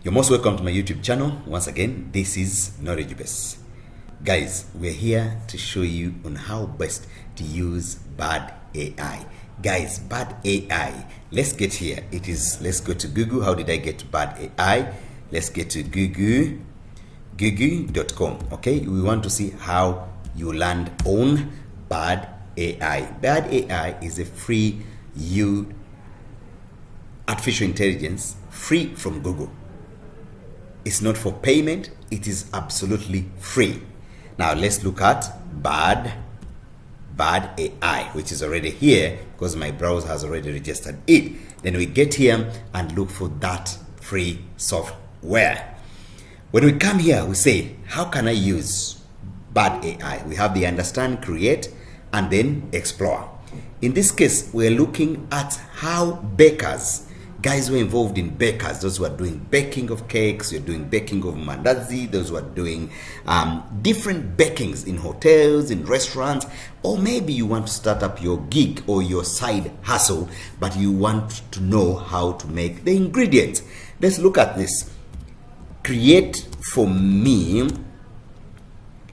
You're most welcome to my YouTube channel. Once again, this is Knowledge Base. Guys, we're here to show you on how best to use Bard AI. Guys, Bard AI, let's get here. Let's go to Google. How did I get to Bard AI? Let's get to google.com. Okay, we want to see how you land on Bard AI. Bard AI is a free artificial intelligence, free from Google. It's not for payment, it is absolutely free. Now let's look at Bard AI, which is already here because my browser has already registered it. Then we get here and look for that free software. When we come here, we say, how can I use Bard AI? We have the understand, create, and then explore. In this case, we're looking at how bakers, guys who are involved in bakers, those who are doing baking of cakes, you're doing baking of mandazi, those who are doing different bakings in hotels, in restaurants, or maybe you want to start up your gig or your side hustle, but you want to know how to make the ingredients. Let's look at this. Create for me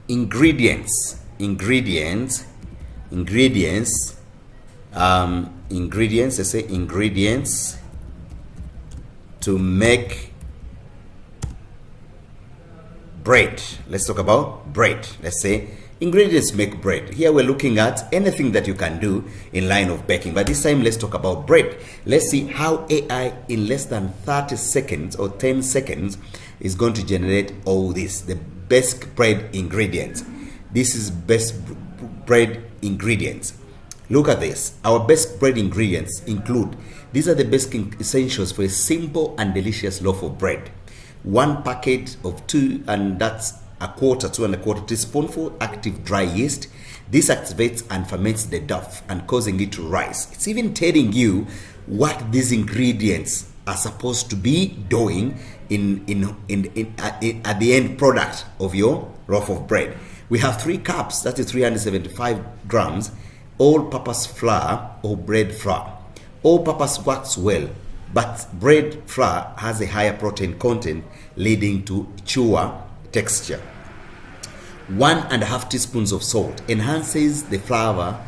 ingredients. Let's say ingredients to make bread. Let's talk about bread. Let's say ingredients to make bread. Here we're looking at anything that you can do in line of baking, but this time let's talk about bread. Let's see how AI in less than 30 seconds or 10 seconds is going to generate all this, the best bread ingredients. This is best bread ingredients. Look at this. Our best bread ingredients include, these are the best essentials for a simple and delicious loaf of bread. 1 packet of 2 and 2¼ teaspoonful active dry yeast. This activates and ferments the dough and causing it to rise. It's even telling you what these ingredients are supposed to be doing at the end product of your loaf of bread. We have 3 cups, that is 375 grams, all-purpose flour or bread flour. All-purpose works well, but bread flour has a higher protein content, leading to chewer texture. 1½ teaspoons of salt enhances the flavor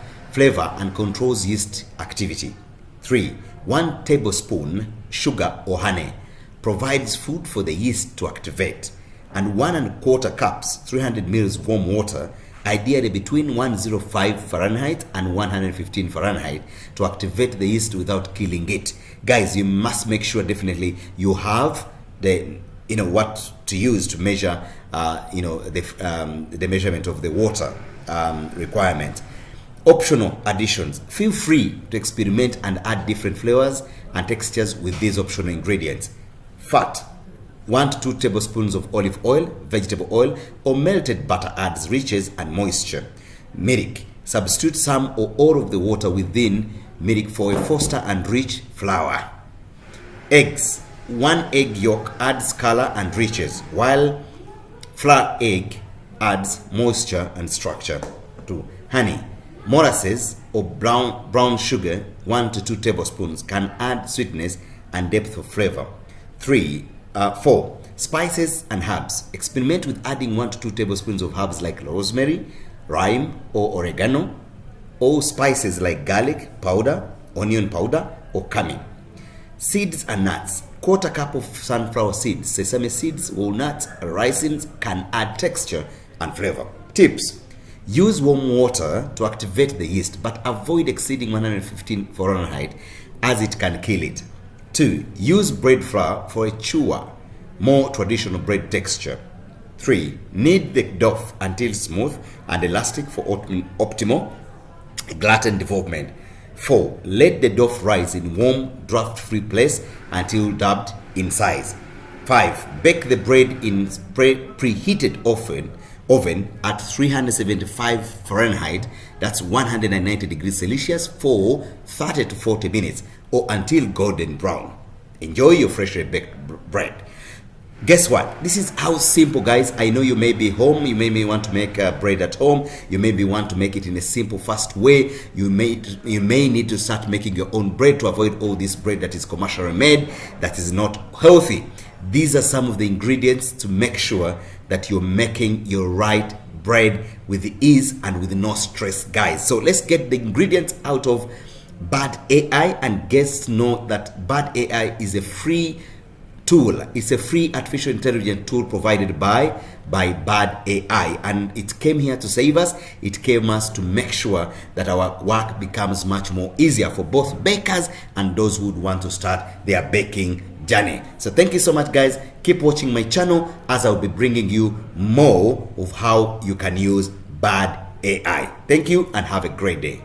and controls yeast activity. 3. 1 tablespoon sugar or honey provides food for the yeast to activate. And 1¼ cups, 300 ml warm water, ideally between 105 Fahrenheit and 115 Fahrenheit, to activate the yeast without killing it. Guys, you must make sure definitely you have the what to use to measure the measurement of the water requirement. Optional additions. Feel free to experiment and add different flavors and textures with these optional ingredients. Fat. 1 to 2 tablespoons of olive oil, vegetable oil, or melted butter adds richness and moisture. Milk. Substitute some or all of the water within milk for a foster and rich flour. Eggs. 1 egg yolk adds color and richness, while flour egg adds moisture and structure. 2. Honey. Molasses or brown sugar, 1 to 2 tablespoons, can add sweetness and depth of flavor. 4. Spices and herbs. Experiment with adding 1 to 2 tablespoons of herbs like rosemary, thyme, or oregano, or spices like garlic powder, onion powder, or cumin. Seeds and nuts. 1/4 cup of sunflower seeds, sesame seeds, walnuts, raisins can add texture and flavor. Tips. Use warm water to activate the yeast, but avoid exceeding 115 Fahrenheit as it can kill it. 2. Use bread flour for a chewer, more traditional bread texture. 3. Knead the dough until smooth and elastic for optimal gluten development. 4. Let the dough rise in warm, draft-free place until doubled in size. 5. Bake the bread in preheated oven at 375 Fahrenheit, that's 190 degrees Celsius, for 30 to 40 minutes or until golden brown. Enjoy your freshly baked bread. Guess what? This is how simple, guys. I know you may be home, you may want to make bread at home, you maybe want to make it in a simple, fast way. You may need to start making your own bread to avoid all this bread that is commercially made, that is not healthy. these are some of the ingredients to make sure that you're making your right bread with ease and with no stress, guys. So let's get the ingredients out of Bad AI, and guests know that Bad AI is a free tool. It's a free artificial intelligence tool provided by Bad AI, and it came here to save us. It came us to make sure that our work becomes much more easier for both bakers and those who would want to start their baking journey. So thank you so much, guys. Keep watching my channel as I'll be bringing you more of how you can use Bad AI. Thank you and have a great day.